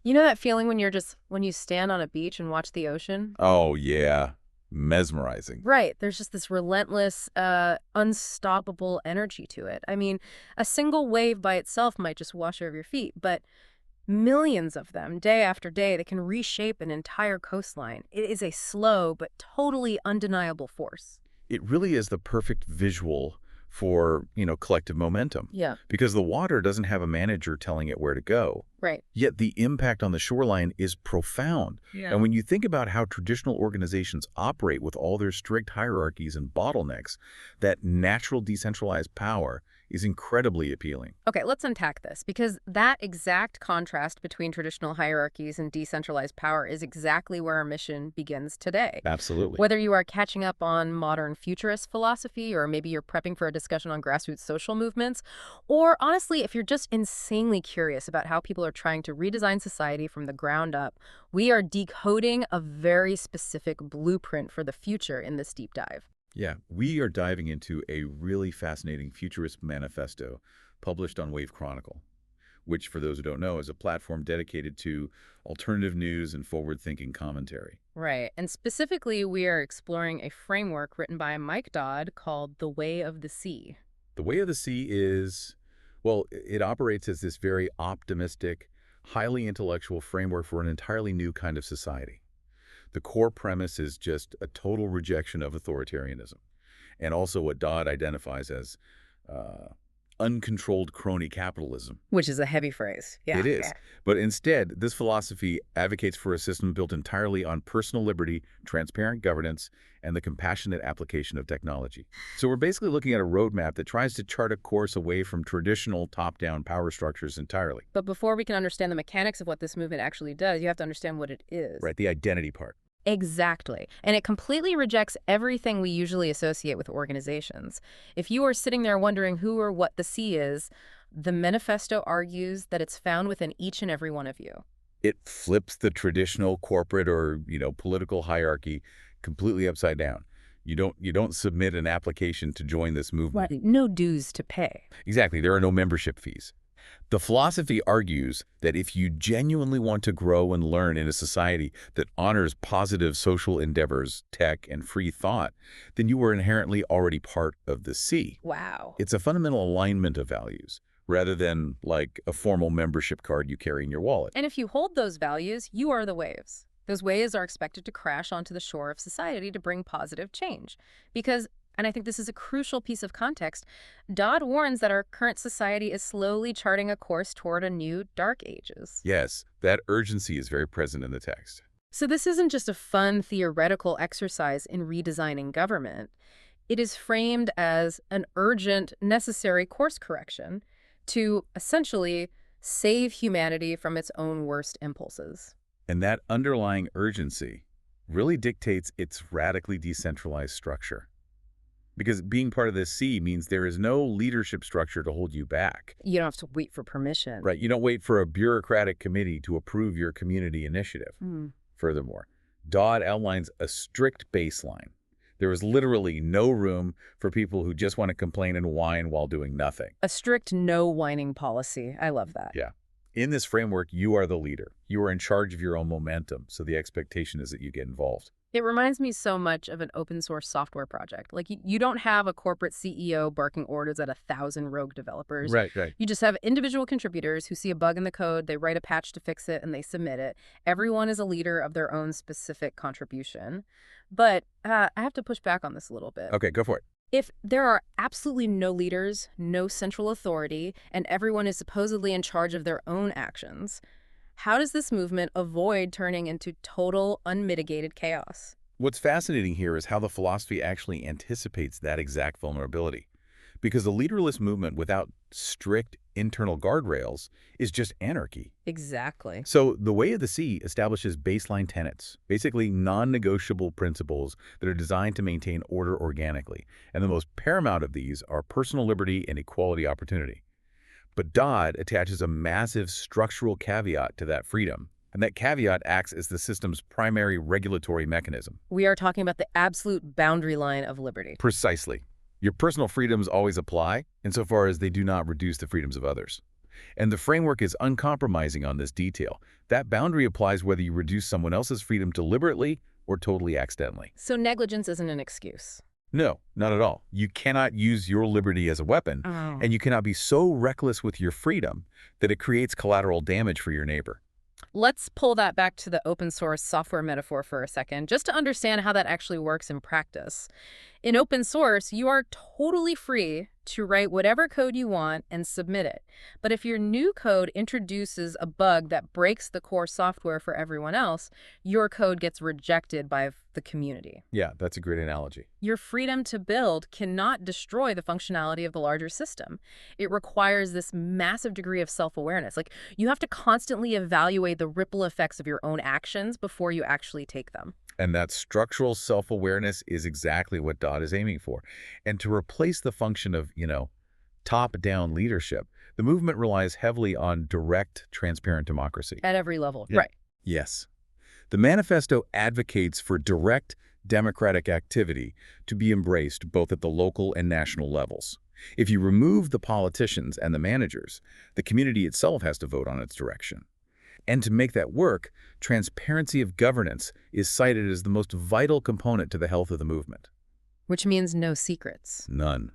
You know that feeling when when you stand on a beach and watch the ocean? Oh, yeah. Mesmerizing. Right. There's just this relentless, unstoppable energy to it. I mean, a single wave by itself might just wash over your feet, but millions of them, day after day, that can reshape an entire coastline. It is a slow but totally undeniable force. It really is the perfect visual for, collective momentum. Yeah. Because the water doesn't have a manager telling it where to go. Right. Yet the impact on the shoreline is profound. Yeah. And when you think about how traditional organizations operate with all their strict hierarchies and bottlenecks, that natural decentralized power is incredibly appealing. Okay, let's unpack this, because that exact contrast between traditional hierarchies and decentralized power is exactly where our mission begins today. Absolutely. Whether you are catching up on modern futurist philosophy, or maybe you're prepping for a discussion on grassroots social movements, or honestly, if you're just insanely curious about how people are trying to redesign society from the ground up, we are decoding a very specific blueprint for the future in this deep dive. Yeah, we are diving into a really fascinating futurist manifesto published on Wave Chronicle, which, for those who don't know, is a platform dedicated to alternative news and forward-thinking commentary. Right. And specifically, we are exploring a framework written by Mike Dodd called The Way of the Sea. The Way of the Sea is, well, it operates as this very optimistic, highly intellectual framework for an entirely new kind of society. The core premise is just a total rejection of authoritarianism, and also what Dodd identifies as uh, uncontrolled crony capitalism. Which is a heavy phrase. Yeah. It is. But instead, this philosophy advocates for a system built entirely on personal liberty, transparent governance, and the compassionate application of technology. So we're basically looking at a roadmap that tries to chart a course away from traditional top-down power structures entirely. But before we can understand the mechanics of what this movement actually does, you have to understand what it is. Right, the identity part. Exactly. And it completely rejects everything we usually associate with organizations. If you are sitting there wondering who or what the sea is, the manifesto argues that it's found within each and every one of you. It flips the traditional corporate or, political hierarchy completely upside down. You don't submit an application to join this movement. Right. No dues to pay. Exactly. There are no membership fees. The philosophy argues that if you genuinely want to grow and learn in a society that honors positive social endeavors, tech, and free thought, then you are inherently already part of the sea. Wow. It's a fundamental alignment of values, rather than like a formal membership card you carry in your wallet. And if you hold those values, you are the waves. Those waves are expected to crash onto the shore of society to bring positive change. Because, and I think this is a crucial piece of context, Dodd warns that our current society is slowly charting a course toward a new dark ages. Yes, that urgency is very present in the text. So this isn't just a fun theoretical exercise in redesigning government. It is framed as an urgent, necessary course correction to essentially save humanity from its own worst impulses. And that underlying urgency really dictates its radically decentralized structure. Because being part of this sea means there is no leadership structure to hold you back. You don't have to wait for permission. Right? You don't wait for a bureaucratic committee to approve your community initiative. Hmm. Furthermore, Dodd outlines a strict baseline. There is literally no room for people who just want to complain and whine while doing nothing. A strict no whining policy. I love that. Yeah. In this framework, you are the leader. You are in charge of your own momentum, so the expectation is that you get involved. It reminds me so much of an open source software project. Like, you don't have a corporate CEO barking orders at 1,000 rogue developers. Right. You just have individual contributors who see a bug in the code, they write a patch to fix it, and they submit it. Everyone is a leader of their own specific contribution. But I have to push back on this a little bit. Okay, go for it. If there are absolutely no leaders, no central authority, and everyone is supposedly in charge of their own actions, how does this movement avoid turning into total, unmitigated chaos? What's fascinating here is how the philosophy actually anticipates that exact vulnerability. Because the leaderless movement without strict internal guardrails is just anarchy. Exactly. So the Way of the Sea establishes baseline tenets, basically non-negotiable principles that are designed to maintain order organically. And the most paramount of these are personal liberty and equality opportunity. But Dodd attaches a massive structural caveat to that freedom. And that caveat acts as the system's primary regulatory mechanism. We are talking about the absolute boundary line of liberty. Precisely. Your personal freedoms always apply, insofar as they do not reduce the freedoms of others. And the framework is uncompromising on this detail. That boundary applies whether you reduce someone else's freedom deliberately or totally accidentally. So negligence isn't an excuse. No, not at all. You cannot use your liberty as a weapon, Oh. and you cannot be so reckless with your freedom that it creates collateral damage for your neighbor. Let's pull that back to the open source software metaphor for a second, just to understand how that actually works in practice. In open source, you are totally free to write whatever code you want and submit it. But if your new code introduces a bug that breaks the core software for everyone else, your code gets rejected by the community. Yeah, that's a great analogy. Your freedom to build cannot destroy the functionality of the larger system. It requires this massive degree of self-awareness. Like, you have to constantly evaluate the ripple effects of your own actions before you actually take them. And that structural self-awareness is exactly what Dodd is aiming for. And to replace the function of, top-down leadership, the movement relies heavily on direct, transparent democracy. At every level. Yeah. Right. Yes. The manifesto advocates for direct democratic activity to be embraced both at the local and national levels. If you remove the politicians and the managers, the community itself has to vote on its direction. And to make that work, transparency of governance is cited as the most vital component to the health of the movement. Which means no secrets. None.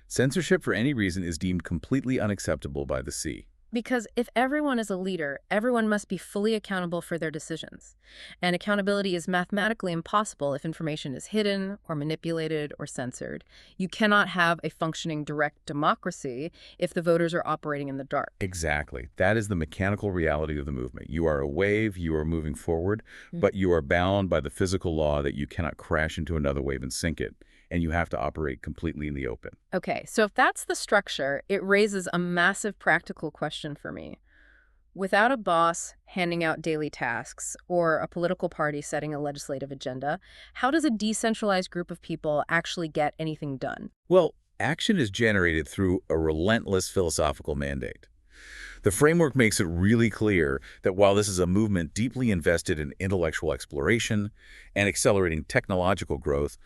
Censorship for any reason is deemed completely unacceptable by the Sea. Because if everyone is a leader, everyone must be fully accountable for their decisions. And accountability is mathematically impossible if information is hidden or manipulated or censored. You cannot have a functioning direct democracy if the voters are operating in the dark. Exactly. That is the mechanical reality of the movement. You are a wave, you are moving forward, but you are bound by the physical law that you cannot crash into another wave and sink it. And you have to operate completely in the open. Okay, so if that's the structure, it raises a massive practical question for me. Without a boss handing out daily tasks or a political party setting a legislative agenda, how does a decentralized group of people actually get anything done? Well, action is generated through a relentless philosophical mandate. The framework makes it really clear that while this is a movement deeply invested in intellectual exploration and accelerating technological growth,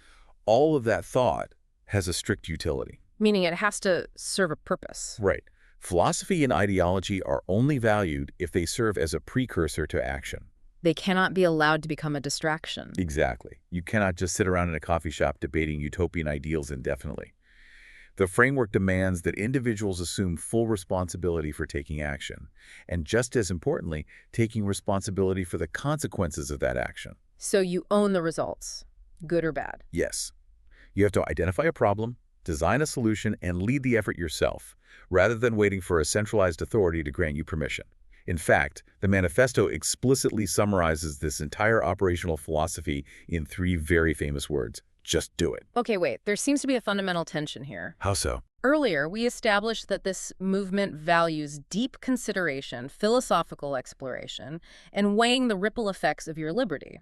all of that thought has a strict utility. Meaning it has to serve a purpose. Right. Philosophy and ideology are only valued if they serve as a precursor to action. They cannot be allowed to become a distraction. Exactly. You cannot just sit around in a coffee shop debating utopian ideals indefinitely. The framework demands that individuals assume full responsibility for taking action, and just as importantly, taking responsibility for the consequences of that action. So you own the results, good or bad. Yes. You have to identify a problem, design a solution, and lead the effort yourself, rather than waiting for a centralized authority to grant you permission. In fact, the manifesto explicitly summarizes this entire operational philosophy in 3 very famous words. Just do it. Okay, wait, there seems to be a fundamental tension here. How so? Earlier, we established that this movement values deep consideration, philosophical exploration, and weighing the ripple effects of your liberty.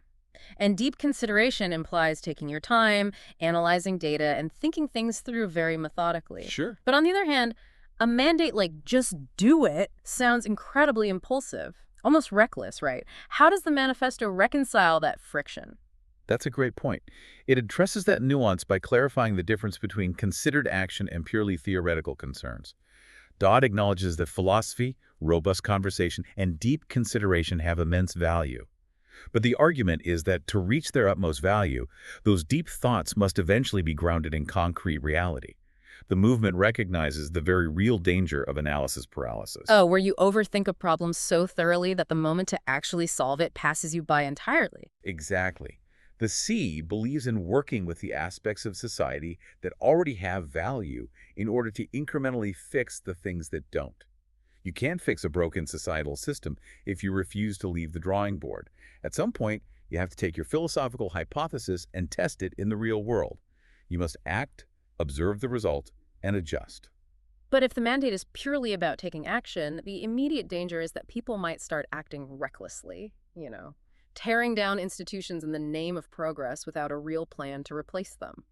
And deep consideration implies taking your time, analyzing data, and thinking things through very methodically. Sure. But on the other hand, a mandate like just do it sounds incredibly impulsive, almost reckless, right? How does the manifesto reconcile that friction? That's a great point. It addresses that nuance by clarifying the difference between considered action and purely theoretical concerns. Dodd acknowledges that philosophy, robust conversation, and deep consideration have immense value. But the argument is that to reach their utmost value, those deep thoughts must eventually be grounded in concrete reality. The movement recognizes the very real danger of analysis paralysis. Oh, where you overthink a problem so thoroughly that the moment to actually solve it passes you by entirely. Exactly. The Sea believes in working with the aspects of society that already have value in order to incrementally fix the things that don't. You can't fix a broken societal system if you refuse to leave the drawing board. At some point, you have to take your philosophical hypothesis and test it in the real world. You must act, observe the result, and adjust. But if the mandate is purely about taking action, the immediate danger is that people might start acting recklessly, tearing down institutions in the name of progress without a real plan to replace them.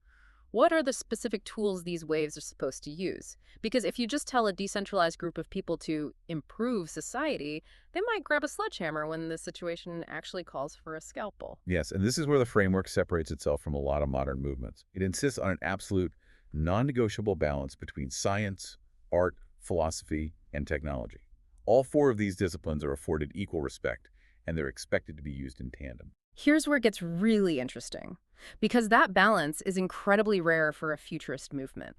What are the specific tools these waves are supposed to use? Because if you just tell a decentralized group of people to improve society, they might grab a sledgehammer when the situation actually calls for a scalpel. Yes, and this is where the framework separates itself from a lot of modern movements. It insists on an absolute, non-negotiable balance between science, art, philosophy, and technology. All four of these disciplines are afforded equal respect, and they're expected to be used in tandem. Here's where it gets really interesting, because that balance is incredibly rare for a futurist movement.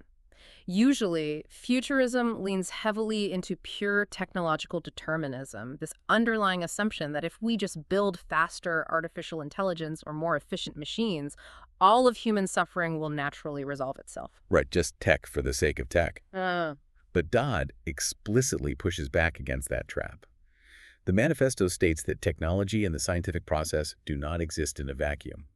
Usually, futurism leans heavily into pure technological determinism, this underlying assumption that if we just build faster artificial intelligence or more efficient machines, all of human suffering will naturally resolve itself. Right, just tech for the sake of tech. Uh, But Dodd explicitly pushes back against that trap. The manifesto states that technology and the scientific process do not exist in a vacuum.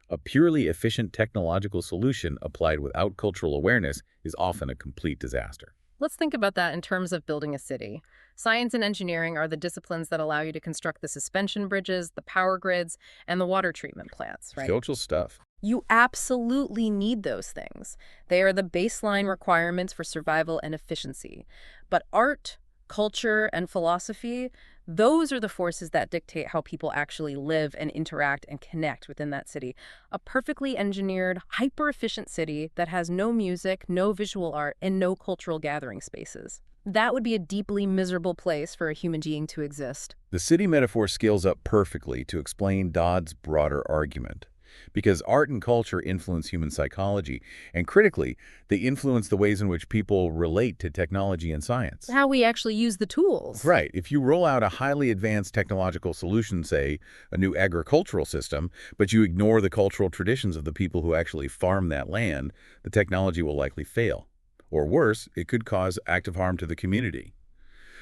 A purely efficient technological solution applied without cultural awareness is often a complete disaster. let's think about that in terms of building a city. Science and engineering are the disciplines that allow you to construct the suspension bridges, the power grids, and the water treatment plants, right? Cultural stuff. You absolutely need those things. They are the baseline requirements for survival and efficiency. But art, culture, and philosophy, those are the forces that dictate how people actually live and interact and connect within that city. A perfectly engineered, hyper-efficient city that has no music, no visual art, and no cultural gathering spaces. That would be a deeply miserable place for a human being to exist. The city metaphor scales up perfectly to explain Dodd's broader argument. Because art and culture influence human psychology, and critically, they influence the ways in which people relate to technology and science. How we actually use the tools. Right. If you roll out a highly advanced technological solution, say a new agricultural system, but you ignore the cultural traditions of the people who actually farm that land, the technology will likely fail. Or worse, it could cause active harm to the community.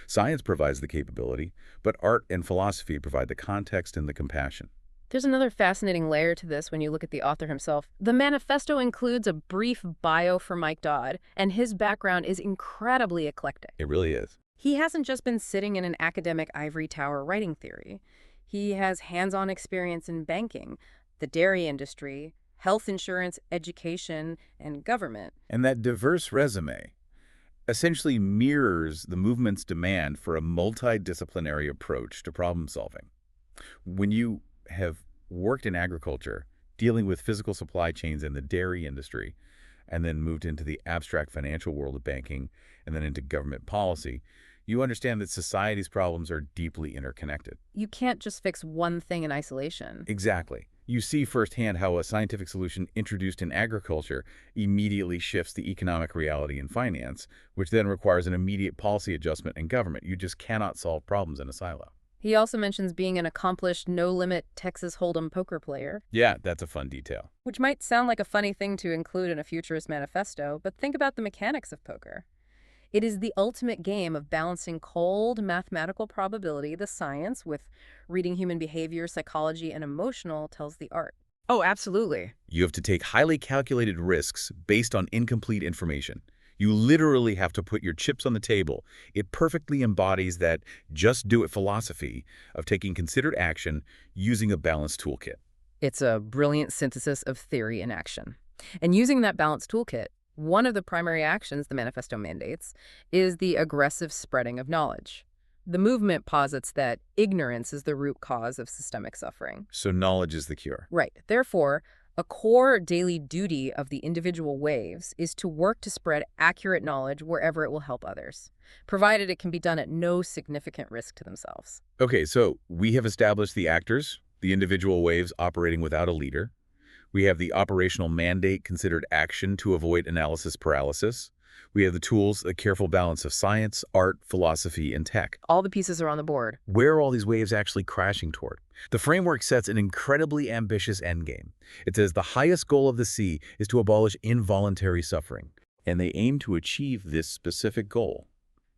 Science provides the capability, but art and philosophy provide the context and the compassion. There's another fascinating layer to this when you look at the author himself. The manifesto includes a brief bio for Mike Dodd, and his background is incredibly eclectic. It really is. He hasn't just been sitting in an academic ivory tower writing theory. He has hands-on experience in banking, the dairy industry, health insurance, education, and government. And that diverse resume essentially mirrors the movement's demand for a multidisciplinary approach to problem solving. When you have worked in agriculture, dealing with physical supply chains in the dairy industry, and then moved into the abstract financial world of banking, and then into government policy, you understand that society's problems are deeply interconnected. You can't just fix one thing in isolation. Exactly. You see firsthand how a scientific solution introduced in agriculture immediately shifts the economic reality in finance, which then requires an immediate policy adjustment in government. You just cannot solve problems in a silo. He also mentions being an accomplished no-limit Texas Hold'em poker player, Yeah, that's a fun detail. which might sound like a funny thing to include in a futurist manifesto, but think about the mechanics of poker. It is the ultimate game of balancing cold mathematical probability, the science, with reading human behavior, psychology, and emotional tells the art. Oh, absolutely. You have to take highly calculated risks based on incomplete information. You literally have to put your chips on the table. It perfectly embodies that just-do-it philosophy of taking considered action using a balanced toolkit. It's a brilliant synthesis of theory and action. And using that balanced toolkit, one of the primary actions the manifesto mandates is the aggressive spreading of knowledge. The movement posits that ignorance is the root cause of systemic suffering. So knowledge is the cure. Right. Therefore, a core daily duty of the individual waves is to work to spread accurate knowledge wherever it will help others, provided it can be done at no significant risk to themselves. Okay, so we have established the actors, the individual waves operating without a leader. We have the operational mandate considered action to avoid analysis paralysis. We have the tools, a careful balance of science, art, philosophy, and tech. All the pieces are on the board. Where are all these waves actually crashing toward? The framework sets an incredibly ambitious endgame. It says the highest goal of the sea is to abolish involuntary suffering, and they aim to achieve this specific goal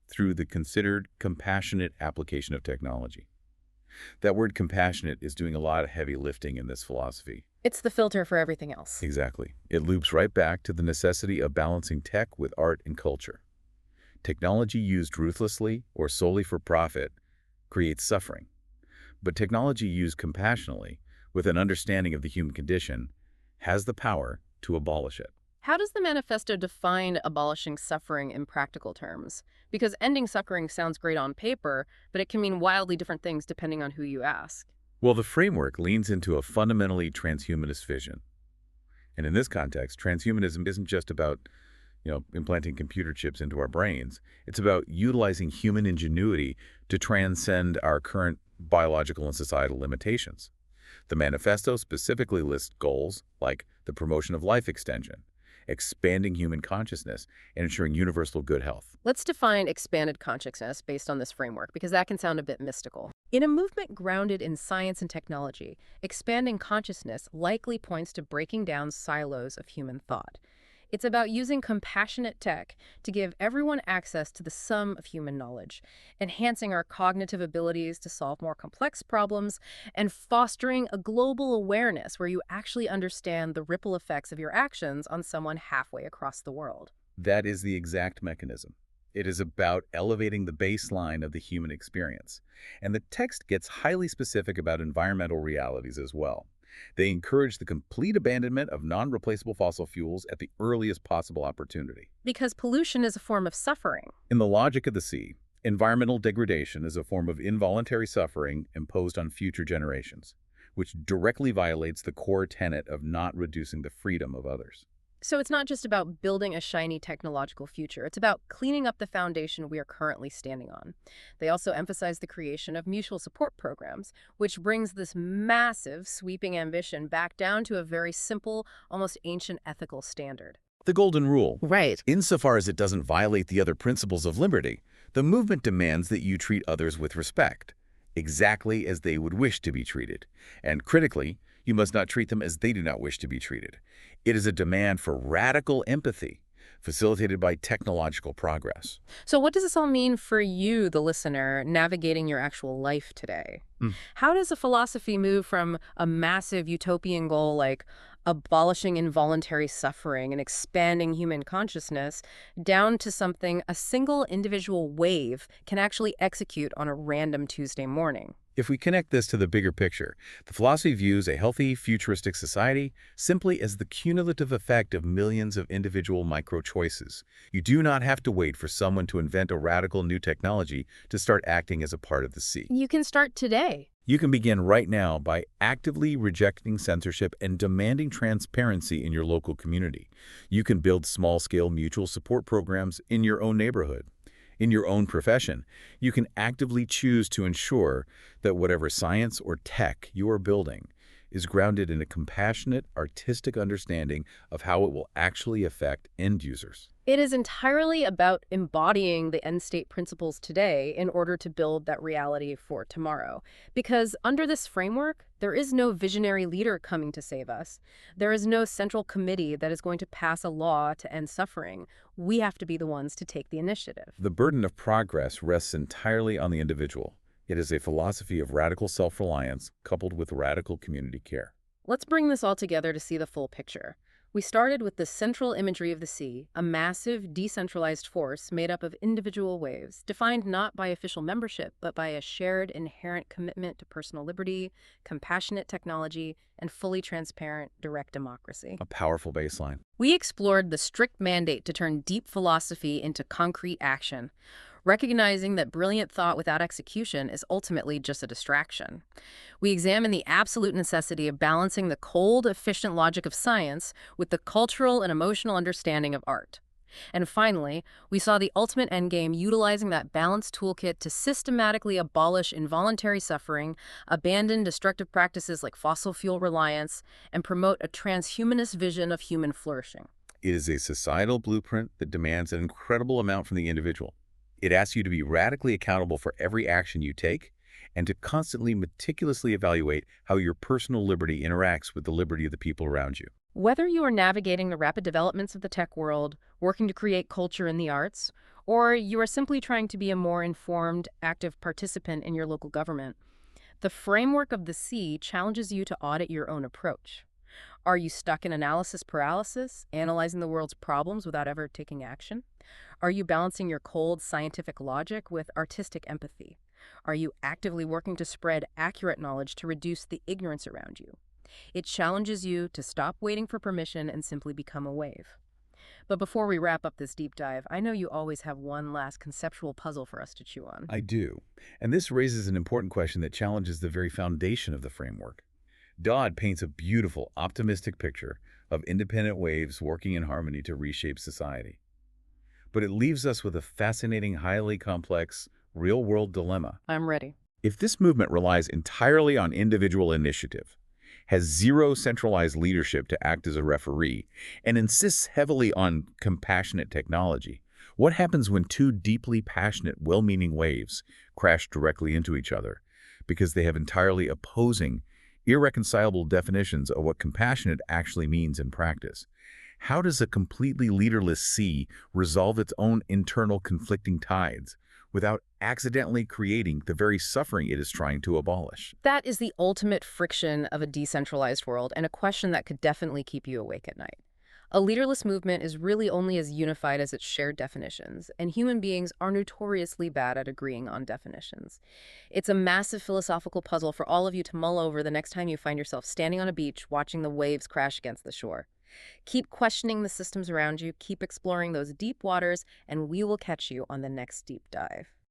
through the considered compassionate application of technology. That word compassionate is doing a lot of heavy lifting in this philosophy. It's the filter for everything else. Exactly. It loops right back to the necessity of balancing tech with art and culture. Technology used ruthlessly or solely for profit creates suffering. But technology used compassionately, with an understanding of the human condition, has the power to abolish it. How does the manifesto define abolishing suffering in practical terms? Because ending suffering sounds great on paper, but it can mean wildly different things depending on who you ask. Well, the framework leans into a fundamentally transhumanist vision. And in this context, transhumanism isn't just about, implanting computer chips into our brains. It's about utilizing human ingenuity to transcend our current biological and societal limitations. The manifesto specifically lists goals like the promotion of life extension, expanding human consciousness, and ensuring universal good health. Let's define expanded consciousness based on this framework, because that can sound a bit mystical. In a movement grounded in science and technology, expanding consciousness likely points to breaking down silos of human thought. It's about using compassionate tech to give everyone access to the sum of human knowledge, enhancing our cognitive abilities to solve more complex problems, and fostering a global awareness where you actually understand the ripple effects of your actions on someone halfway across the world. That is the exact mechanism. It is about elevating the baseline of the human experience. And the text gets highly specific about environmental realities as well. They encourage the complete abandonment of non-replaceable fossil fuels at the earliest possible opportunity. Because pollution is a form of suffering. In the logic of the sea, environmental degradation is a form of involuntary suffering imposed on future generations, which directly violates the core tenet of not reducing the freedom of others. So it's not just about building a shiny technological future. It's about cleaning up the foundation we are currently standing on. They also emphasize the creation of mutual support programs, which brings this massive, sweeping ambition back down to a very simple, almost ancient ethical standard. The golden rule. Right. Insofar as it doesn't violate the other principles of liberty, the movement demands that you treat others with respect, exactly as they would wish to be treated. And critically, you must not treat them as they do not wish to be treated. It is a demand for radical empathy, facilitated by technological progress. So what does this all mean for you, the listener, navigating your actual life today? How does a philosophy move from a massive utopian goal like abolishing involuntary suffering and expanding human consciousness down to something a single individual wave can actually execute on a random Tuesday morning? If we connect this to the bigger picture, the philosophy views a healthy, futuristic society simply as the cumulative effect of millions of individual micro-choices. You do not have to wait for someone to invent a radical new technology to start acting as a part of the sea. You can start today. You can begin right now by actively rejecting censorship and demanding transparency in your local community. You can build small-scale mutual support programs in your own neighborhood. In your own profession, you can actively choose to ensure that whatever science or tech you are building is grounded in a compassionate, artistic understanding of how it will actually affect end users. It is entirely about embodying the end state principles today in order to build that reality for tomorrow. Because under this framework, there is no visionary leader coming to save us. There is no central committee that is going to pass a law to end suffering. We have to be the ones to take the initiative. The burden of progress rests entirely on the individual. It is a philosophy of radical self-reliance coupled with radical community care. Let's bring this all together to see the full picture. We started with the central imagery of the sea, a massive, decentralized force made up of individual waves, defined not by official membership, but by a shared, inherent commitment to personal liberty, compassionate technology, and fully transparent, direct democracy. A powerful baseline. We explored the strict mandate to turn deep philosophy into concrete action, recognizing that brilliant thought without execution is ultimately just a distraction. We examine the absolute necessity of balancing the cold, efficient logic of science with the cultural and emotional understanding of art. And finally, we saw the ultimate endgame utilizing that balanced toolkit to systematically abolish involuntary suffering, abandon destructive practices like fossil fuel reliance, and promote a transhumanist vision of human flourishing. It is a societal blueprint that demands an incredible amount from the individual. It asks you to be radically accountable for every action you take and to constantly meticulously evaluate how your personal liberty interacts with the liberty of the people around you. Whether you are navigating the rapid developments of the tech world, working to create culture in the arts, or you are simply trying to be a more informed, active participant in your local government, the framework of the sea challenges you to audit your own approach. Are you stuck in analysis paralysis, analyzing the world's problems without ever taking action? Are you balancing your cold scientific logic with artistic empathy? Are you actively working to spread accurate knowledge to reduce the ignorance around you? It challenges you to stop waiting for permission and simply become a wave. But before we wrap up this deep dive, I know you always have one last conceptual puzzle for us to chew on. I do. And this raises an important question that challenges the very foundation of the framework. Dodd paints a beautiful, optimistic picture of independent waves working in harmony to reshape society. But it leaves us with a fascinating, highly complex, real-world dilemma. I'm ready. If this movement relies entirely on individual initiative, has zero centralized leadership to act as a referee, and insists heavily on compassionate technology, what happens when two deeply passionate, well-meaning waves crash directly into each other because they have entirely opposing, irreconcilable definitions of what compassionate actually means in practice? How does a completely leaderless sea resolve its own internal conflicting tides without accidentally creating the very suffering it is trying to abolish? That is the ultimate friction of a decentralized world and a question that could definitely keep you awake at night. A leaderless movement is really only as unified as its shared definitions, and human beings are notoriously bad at agreeing on definitions. It's a massive philosophical puzzle for all of you to mull over the next time you find yourself standing on a beach watching the waves crash against the shore. Keep questioning the systems around you, keep exploring those deep waters, and we will catch you on the next deep dive.